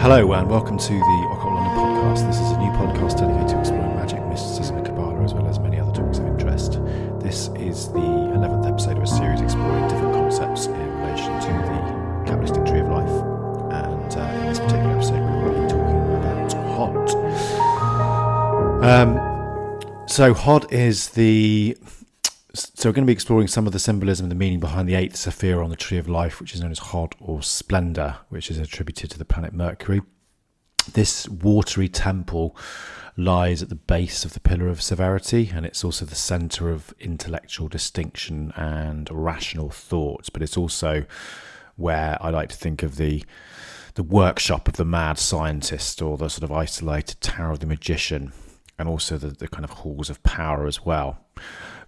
Hello and welcome to the Occult London podcast. This is a new podcast dedicated to exploring magic, mysticism and Qabalah, as well as many other topics of interest. This is the 11th episode of a series exploring different concepts in relation to the Kabbalistic Tree of Life. And in this particular episode we will be talking about Hod. So Hod is So we're going to be exploring some of the symbolism and the meaning behind the 8th Sephirah on the Tree of Life, which is known as Hod or Splendor, which is attributed to the planet Mercury. This watery temple lies at the base of the Pillar of Severity, and it's also the centre of intellectual distinction and rational thoughts, but it's also where I like to think of the workshop of the mad scientist, or the sort of isolated tower of the magician, and also the kind of halls of power as well.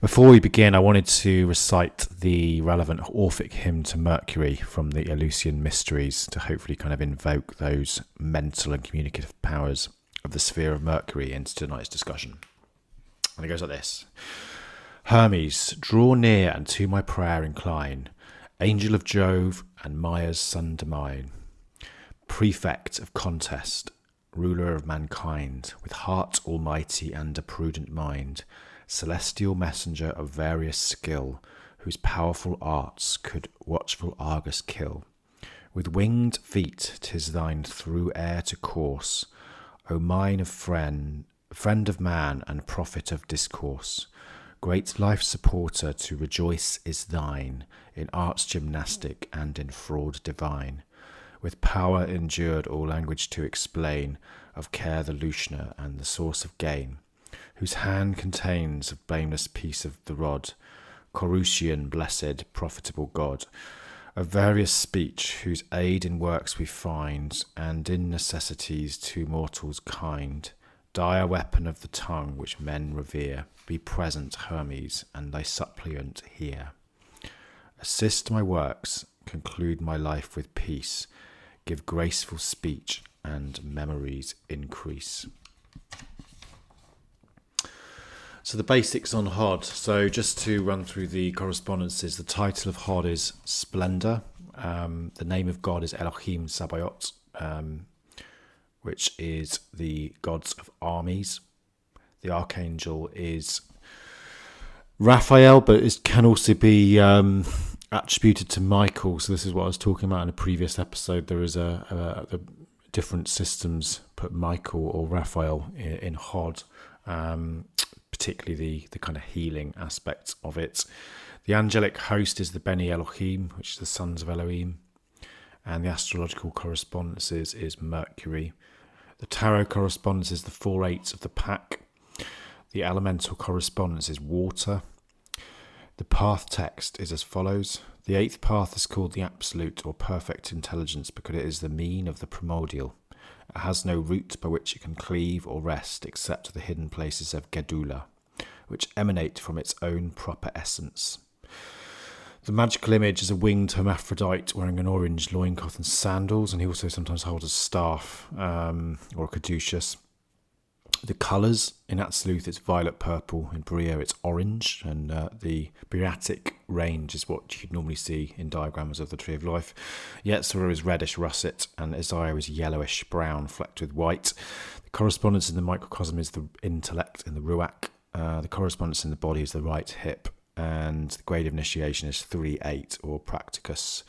Before we begin, I wanted to recite the relevant Orphic hymn to Mercury from the Eleusinian Mysteries to hopefully kind of invoke those mental and communicative powers of the sphere of Mercury into tonight's discussion. And it goes like this. Hermes, draw near and to my prayer incline, angel of Jove and Maia's son Damine, prefect of contest, ruler of mankind, with heart almighty and a prudent mind, celestial messenger of various skill, whose powerful arts could watchful Argus kill. With winged feet 'tis thine through air to course, O mine of friend of man and prophet of discourse. Great life supporter to rejoice is thine, in arts gymnastic and in fraud divine. With power endured all language to explain, of care the Lushner and the source of gain, whose hand contains of blameless piece of the rod, Corusian, blessed, profitable God, of various speech, whose aid in works we find, and in necessities to mortals kind. Dire weapon of the tongue, which men revere, be present, Hermes, and thy suppliant hear. Assist my works, conclude my life with peace, give graceful speech, and memories increase. So the basics on Hod. So just to run through the correspondences, the title of Hod is Splendor. The name of God is Elohim Sabayot, which is the gods of armies. The archangel is Raphael, but it can also be attributed to Michael. So this is what I was talking about in a previous episode. There is the different systems put Michael or Raphael in Hod. Particularly the kind of healing aspects of it. The angelic host is the Beni Elohim, which is the sons of Elohim, and the astrological correspondences is Mercury. The tarot correspondence is the 4/8 of the pack. The elemental correspondence is water. The path text is as follows. The 8th path is called the absolute or perfect intelligence because it is the mean of the primordial. It has no root by which it can cleave or rest except the hidden places of Gedula, which emanate from its own proper essence. The magical image is a winged hermaphrodite wearing an orange loincloth and sandals, and he also sometimes holds a staff or a caduceus. The colours, in Absolute it's violet purple, in Bria it's orange, and the Briatic range is what you'd normally see in diagrams of the Tree of Life. Yetzirah is reddish russet, and Isaiah is yellowish brown flecked with white. The correspondence in the microcosm is the intellect in the Ruach. The correspondence in the body is the right hip, and the grade of initiation is 3/8 or Practicus.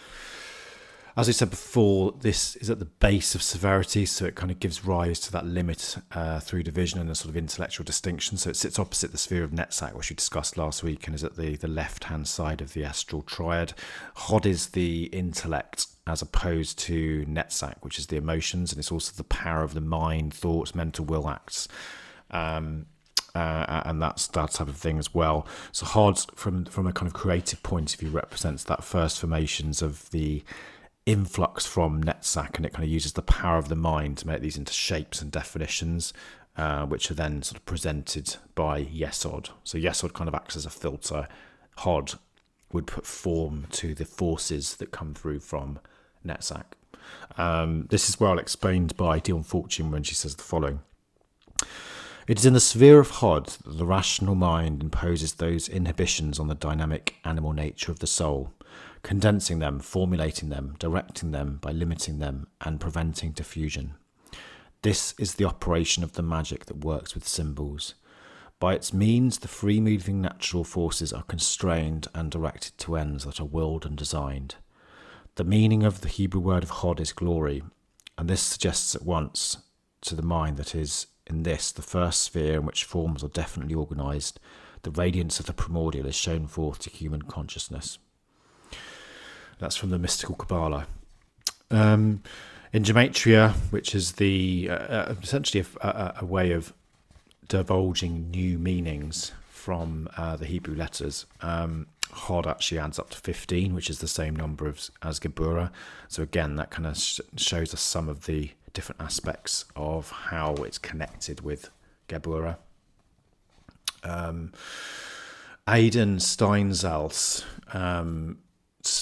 As I said before, this is at the base of severity, so it kind of gives rise to that limit through division and a sort of intellectual distinction. So it sits opposite the sphere of Netzach, which we discussed last week, and is at the left-hand side of the astral triad. Hod is the intellect, as opposed to Netzach, which is the emotions, and it's also the power of the mind, thoughts, mental will acts. And that's that type of thing as well. So Hod, from a kind of creative point of view, represents that first formations of the influx from Netzach, and it kind of uses the power of the mind to make these into shapes and definitions, which are then sort of presented by Yesod. So Yesod kind of acts as a filter. Hod would put form to the forces that come through from Netzach. This is well explained by Dion Fortune when she says the following. It is in the sphere of Hod that the rational mind imposes those inhibitions on the dynamic animal nature of the soul, condensing them, formulating them, directing them by limiting them, and preventing diffusion. This is the operation of the magic that works with symbols. By its means, the free-moving natural forces are constrained and directed to ends that are willed and designed. The meaning of the Hebrew word of Hod is glory, and this suggests at once to the mind that is, in this, the first sphere in which forms are definitely organised, the radiance of the primordial is shown forth to human consciousness. That's from the mystical Qabalah. In gematria, which is the essentially a way of divulging new meanings from the Hebrew letters, Hod actually adds up to 15, which is the same number as Geburah. So again, that kind of shows us some of the different aspects of how it's connected with Geburah. Aidan Steinsaltz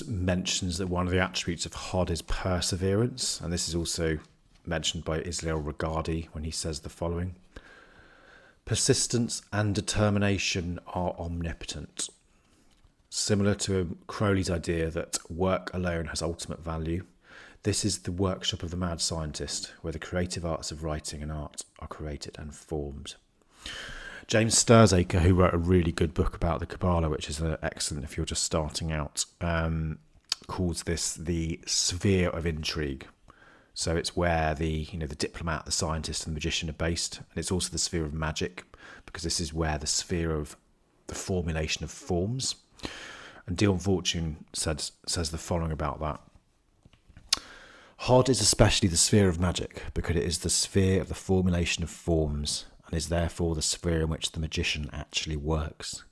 mentions that one of the attributes of Hod is perseverance, and this is also mentioned by Israel Regardie when he says the following: persistence and determination are omnipotent. Similar to Crowley's idea that work alone has ultimate value, this is the workshop of the mad scientist, where the creative arts of writing and art are created and formed. James Sturzaker, who wrote a really good book about the Qabalah, which is excellent if you're just starting out, calls this the sphere of intrigue. So it's where the diplomat, the scientist, and the magician are based, and it's also the sphere of magic, because this is where the sphere of the formulation of forms. And Dion Fortune says the following about that: Hod is especially the sphere of magic because it is the sphere of the formulation of forms, and is therefore the sphere in which the magician actually works.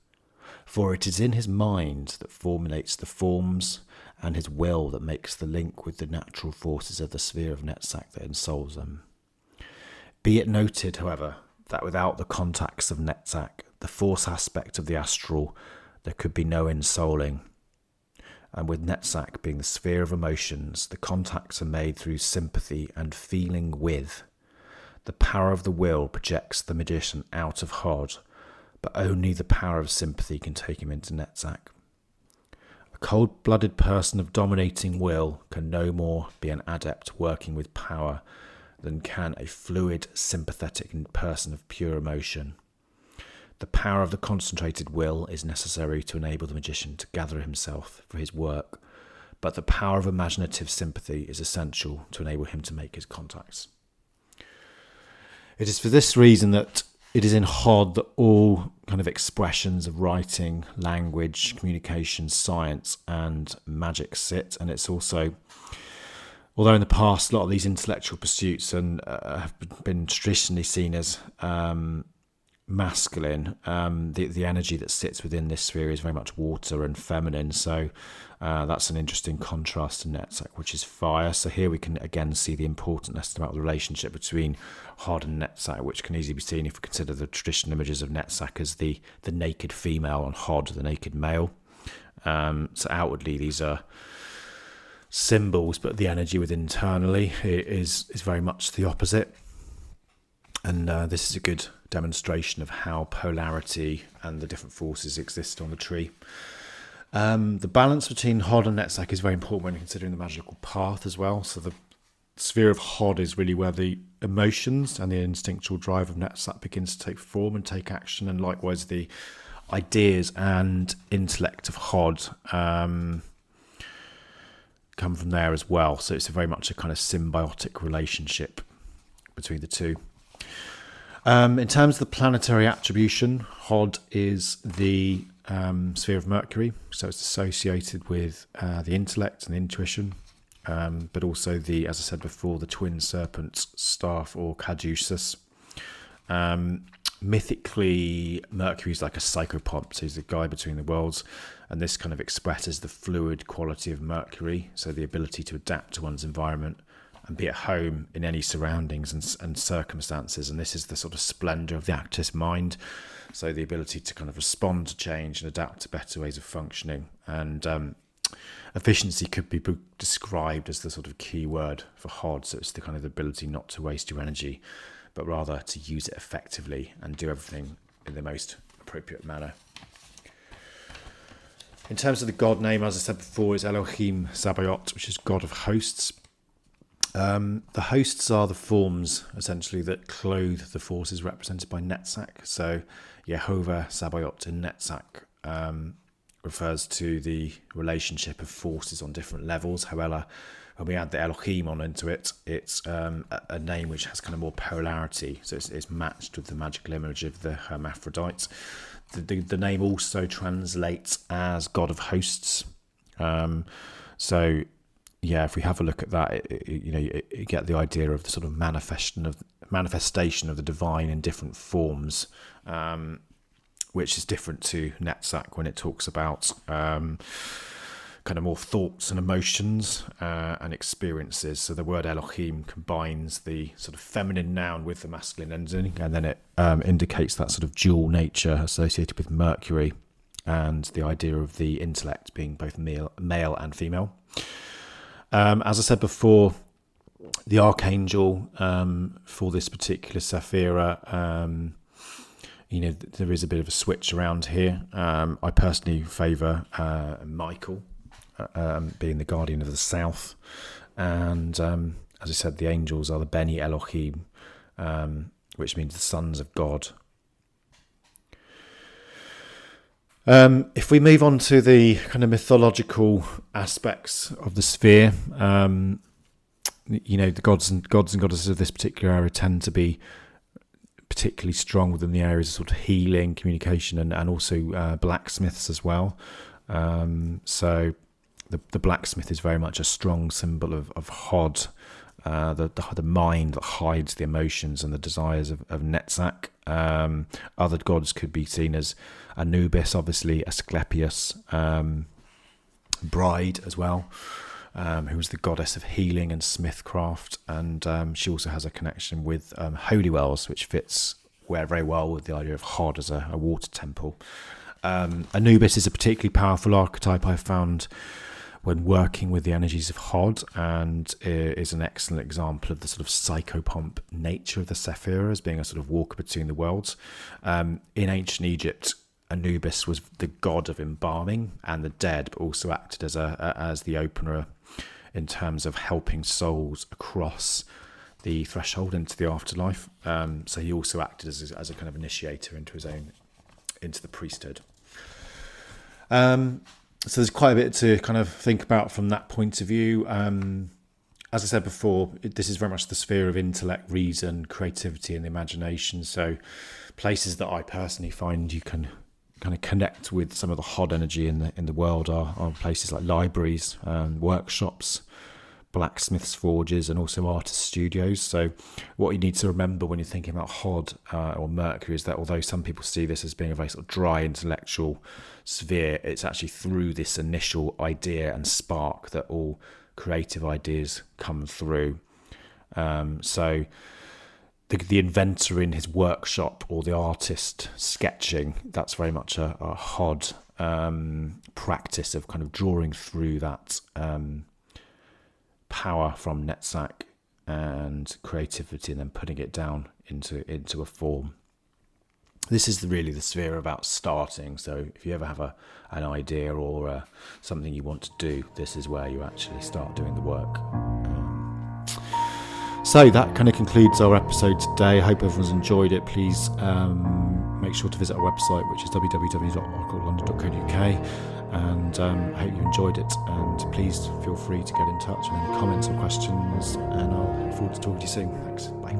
For it is in his mind that formulates the forms, and his will that makes the link with the natural forces of the sphere of Netzach that ensouls them. Be it noted, however, that without the contacts of Netzach, the force aspect of the astral, there could be no ensouling. And with Netzach being the sphere of emotions, the contacts are made through sympathy and feeling with. The power of the will projects the magician out of Hod, but only the power of sympathy can take him into Netzach. A cold-blooded person of dominating will can no more be an adept working with power than can a fluid, sympathetic person of pure emotion. The power of the concentrated will is necessary to enable the magician to gather himself for his work, but the power of imaginative sympathy is essential to enable him to make his contacts. It is for this reason that it is in Hod that all kind of expressions of writing, language, communication, science, and magic sit. And it's also, although in the past a lot of these intellectual pursuits have been traditionally seen as masculine, the energy that sits within this sphere is very much water and feminine. So that's an interesting contrast to Netzach, which is fire. So here we can again see the important lesson about the relationship between Hod and Netzach, which can easily be seen if we consider the traditional images of Netzach as the naked female and Hod the naked male. So outwardly these are symbols, but the energy within internally is very much the opposite. And this is a good demonstration of how polarity and the different forces exist on the tree. The balance between Hod and Netzach is very important when considering the magical path as well. So the sphere of Hod is really where the emotions and the instinctual drive of Netzach begins to take form and take action, and likewise the ideas and intellect of Hod come from there as well. So it's very much a kind of symbiotic relationship between the two. In terms of the planetary attribution, Hod is the sphere of Mercury, so it's associated with the intellect and the intuition, but also the, as I said before, the twin serpent's staff or caduceus. Mythically, Mercury is like a psychopomp, so he's the guy between the worlds, and this kind of expresses the fluid quality of Mercury, so the ability to adapt to one's environment and be at home in any surroundings and circumstances. And this is the sort of splendour of the actor's mind, so the ability to kind of respond to change and adapt to better ways of functioning. And efficiency could be described as the sort of key word for Hod, so it's the kind of ability not to waste your energy, but rather to use it effectively and do everything in the most appropriate manner. In terms of the god name, as I said before, is Elohim Sabaoth, which is God of hosts. The hosts are the forms, essentially, that clothe the forces represented by Netzach. So Yehovah Sabaoth in Netzach refers to the relationship of forces on different levels. However, when we add the Elohim on into it, it's a name which has kind of more polarity. So it's matched with the magical image of the hermaphrodite. The name also translates as God of Hosts. So, yeah, if we have a look at that, you get the idea of the sort of manifestation of the divine in different forms, which is different to Netzach when it talks about kind of more thoughts and emotions and experiences. So the word Elohim combines the sort of feminine noun with the masculine ending, and then it indicates that sort of dual nature associated with Mercury and the idea of the intellect being both male and female. As I said before, the archangel for this particular Sephira, there is a bit of a switch around here. I personally favour Michael, being the guardian of the south, and as I said, the angels are the Beni Elohim, which means the sons of God. If we move on to the kind of mythological aspects of the sphere, the gods and goddesses of this particular area tend to be particularly strong within the areas of sort of healing, communication, and also blacksmiths as well. So the blacksmith is very much a strong symbol of Hod, the mind that hides the emotions and the desires of Netzach. Other gods could be seen as Anubis, obviously Asclepius, Bride as well, who is the goddess of healing and smithcraft, and she also has a connection with holy wells, which fits very well with the idea of Hod as a water temple. Anubis is a particularly powerful archetype I found when working with the energies of Hod, and is an excellent example of the sort of psychopomp nature of the Sephira as being a sort of walker between the worlds. In ancient Egypt, Anubis was the god of embalming and the dead, but also acted as the opener in terms of helping souls across the threshold into the afterlife. So he also acted as a kind of initiator into the priesthood. So there's quite a bit to kind of think about from that point of view. As I said before, this is very much the sphere of intellect, reason, creativity, and the imagination. So places that I personally find you can kind of connect with some of the Hod energy in the world are places like libraries, workshops, blacksmiths' forges, and also artist studios. So what you need to remember when you're thinking about Hod or Mercury is that although some people see this as being a very sort of dry intellectual sphere, it's actually through this initial idea and spark that all creative ideas come through. So the inventor in his workshop, or the artist sketching, that's very much a Hod practice of kind of drawing through that power from Netzach and creativity, and then putting it down into a form. This is really the sphere about starting. So if you ever have an idea or something you want to do, this is where you actually start doing the work. So that kind of concludes our episode today. I hope everyone's enjoyed it. Please make sure to visit our website, which is www.oraclelondon.co.uk, and I hope you enjoyed it, and please feel free to get in touch with any comments or questions, and I'll look forward to talking to you soon. Thanks. Bye.